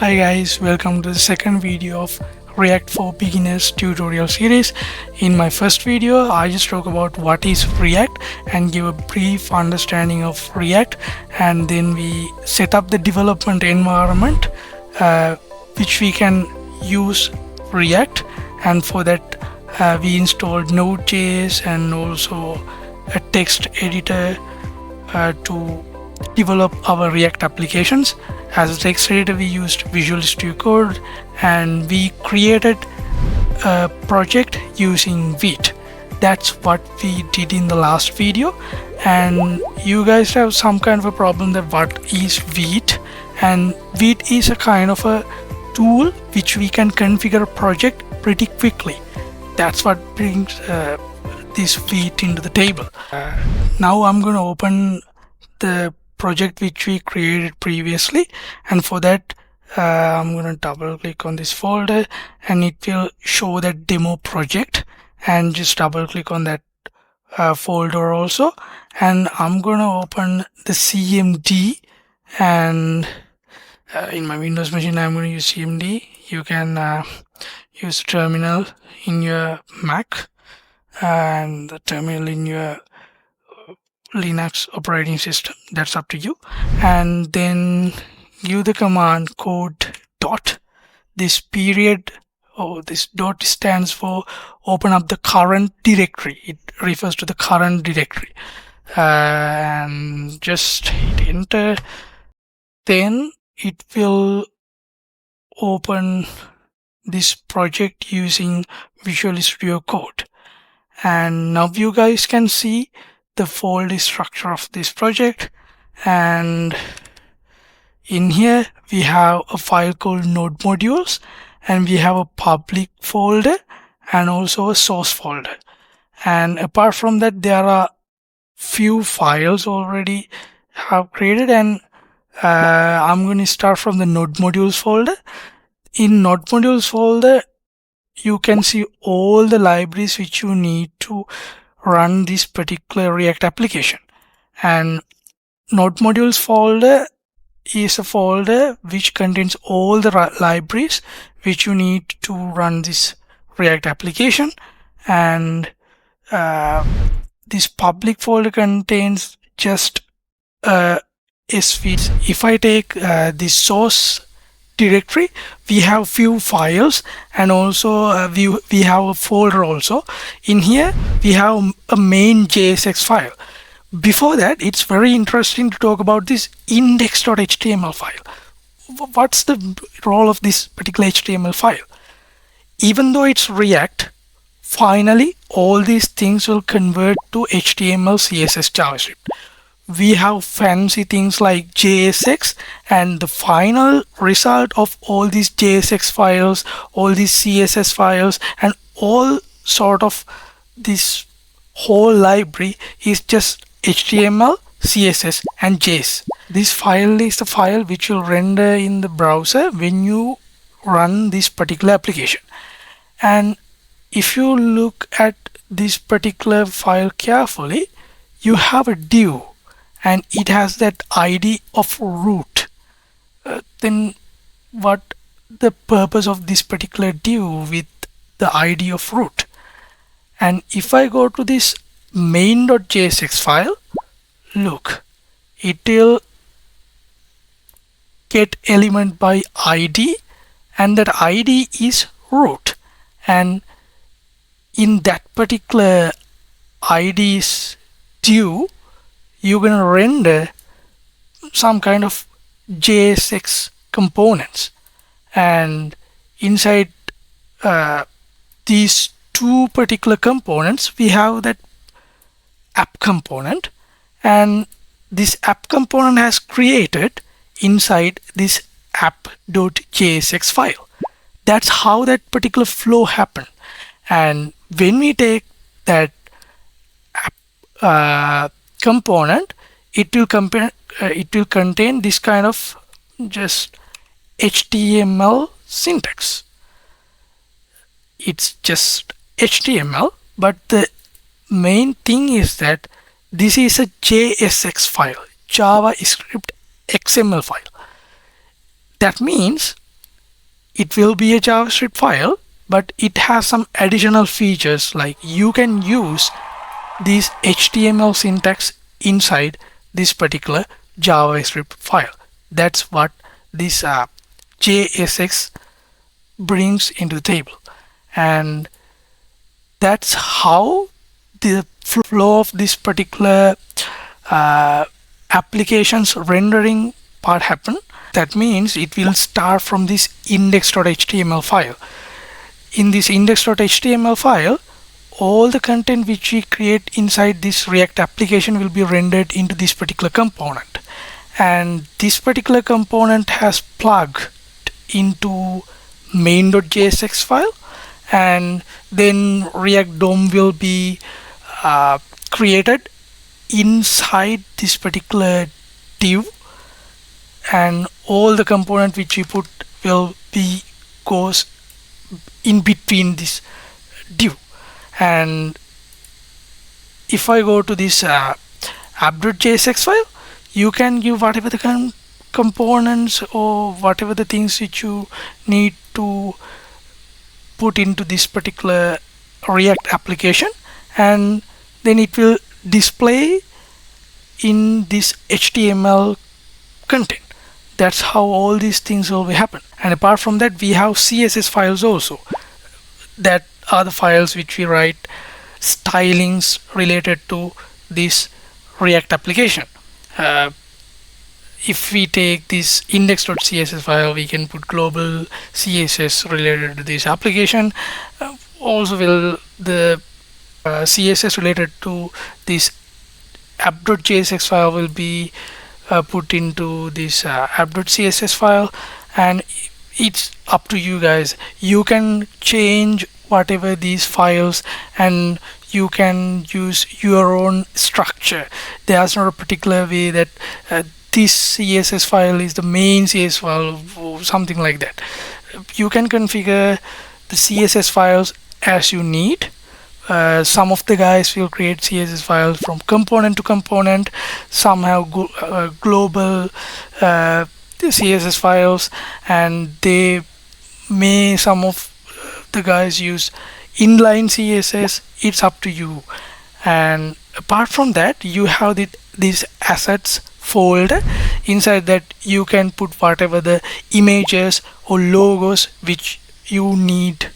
Hi guys, welcome to the second video of React for Beginners tutorial series. In my first video, I just talk about what is React and give a brief understanding of React, and then we set up the development environment which we can use React, and for that we installed Node.js and also a text editor to develop our React applications. As a text editor, we used Visual Studio Code, and we created a project using Vite. That's what we did in the last video. And you guys have some kind of a problem that what is Vite, and Vite is a kind of a tool which we can configure a project pretty quickly. That's what brings this Vite into the table. Now I'm going to open the project which we created previously, and for that I'm going to double click on this folder and it will show that demo project, and just double click on that folder also, and I'm going to open the CMD, and in my Windows machine I'm going to use CMD. You can use terminal in your Mac and the terminal in your Linux operating system, that's up to you. And then give the command code dot. This period this dot stands for open up the current directory. It refers to the current directory, and just hit enter. Then it will open this project using Visual Studio Code, and now you guys can see the folder structure of this project. And in here we have a file called node modules, and we have a public folder and also a source folder. And apart from that, there are few files already have created, and I'm going to start from the node modules folder. In node modules folder you can see all the libraries which you need to run this particular React application. And node modules folder is a folder which contains all the libraries which you need to run this React application. And this public folder contains just SV. If I take this source directory, we have few files, and also we have a folder also. In here we have a main JSX file. Before that, it's very interesting to talk about this index.html file. What's the role of this particular HTML file? Even though it's React, finally all these things will convert to HTML, CSS, JavaScript. We have fancy things like JSX, and the final result of all these JSX files, all these CSS files, and all sort of this whole library is just HTML, CSS, and JS. This file is the file which will render in the browser when you run this particular application. And if you look at this particular file carefully, you have a div, and it has that ID of root. Then what the purpose of this particular div with the ID of root? And if I go to this main.jsx file, look, it will get element by ID, and that ID is root. And in that particular ID's div, you're going to render some kind of JSX components, and inside these two particular components we have that app component, and this app component has created inside this app.jsx file. That's how that particular flow happened. And when we take that app component, it will contain this kind of just HTML syntax. It's just HTML, but the main thing is that this is a JSX file, JavaScript XML file. That means it will be a JavaScript file, but it has some additional features, like you can use this HTML syntax inside this particular JavaScript file. That's what this JSX brings into the table, and that's how the flow of this particular applications rendering part happen. That means it will start from this index.html file. In this index.html file, all the content which we create inside this React application will be rendered into this particular component, and this particular component has plugged into main.jsx file, and then React DOM will be created inside this particular div, and all the component which we put will be goes in between this div. And if I go to this app.jsx file, you can give whatever the components or whatever the things which you need to put into this particular React application, and then it will display in this HTML content. That's how all these things will happen. And apart from that, we have CSS files also. That are the files which we write stylings related to this React application. If we take this index.css file, we can put global CSS related to this application. Also will the CSS related to this app.jsx file will be put into this app.css file, and it's up to you guys. You can change whatever these files, and you can use your own structure. There's not a particular way that this CSS file is the main CSS file or something like that. You can configure the CSS files as you need. Some of the guys will create CSS files from component to component. Some have global CSS files, and some of the guys use inline CSS. It's up to you. And apart from that, you have this assets folder. Inside that, you can put whatever the images or logos which you need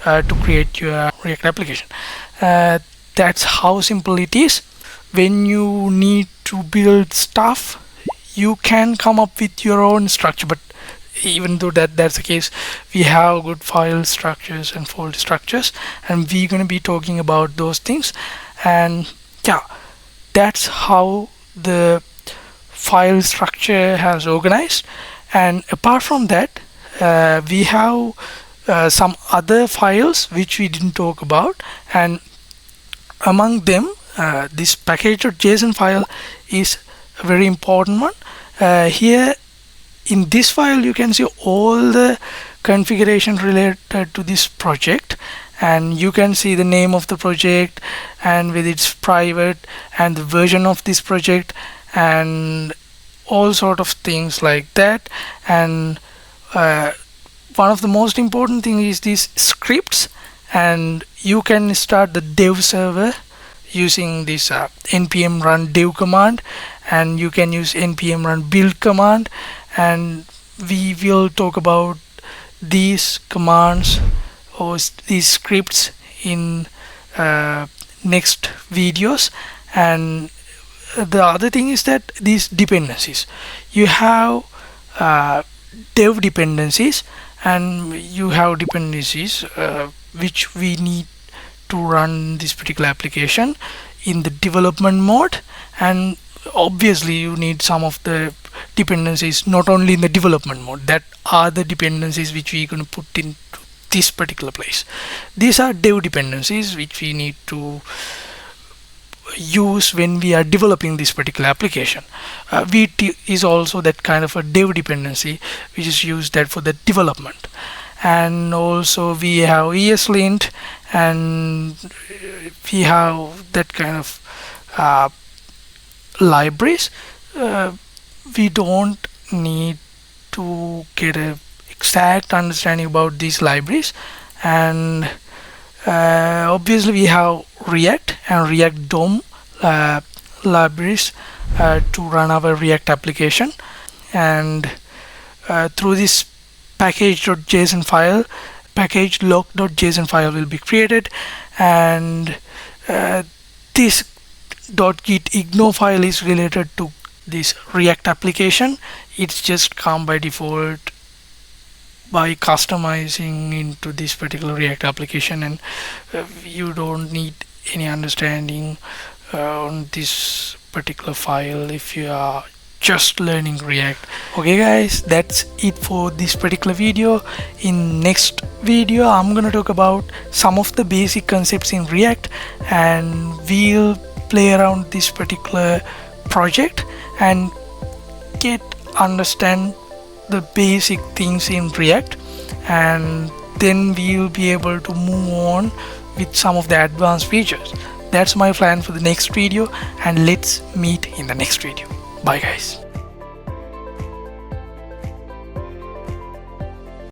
to create your React application. That's how simple it is. When you need to build stuff, you can come up with your own structure, but even though that's the case, we have good file structures and folder structures, and we're going to be talking about those things. And yeah, that's how the file structure has organized. And apart from that, we have some other files which we didn't talk about, and among them this package.json file is a very important one. Here in this file, you can see all the configuration related to this project, and you can see the name of the project and whether it's private and the version of this project and all sort of things like that. And one of the most important thing is these scripts, and you can start the dev server using this npm run dev command, and you can use npm run build command, and we will talk about these commands or these scripts in next videos. And the other thing is that these dependencies, you have dev dependencies, and you have dependencies which we need to run this particular application in the development mode. And obviously you need some of the dependencies not only in the development mode, that are the dependencies which we're going to put into this particular place. These are dev dependencies which we need to use when we are developing this particular application. Vite is also that kind of a dev dependency which is used that for the development. And also we have ESLint, and we have that kind of libraries. We don't need to get a exact understanding about these libraries. And obviously we have React and React DOM libraries to run our React application. And through this package.json file, package lock.json file will be created, and this .git ignore file is related to this React application. It's just come by default by customizing into this particular React application, and you don't need any understanding on this particular file if you are just learning React. Okay guys, that's it for this particular video. In next video I'm gonna talk about some of the basic concepts in React, and we'll play around this particular project and understand the basic things in React, and then we'll be able to move on with some of the advanced features. That's my plan for the next video, and let's meet in the next video. Bye guys.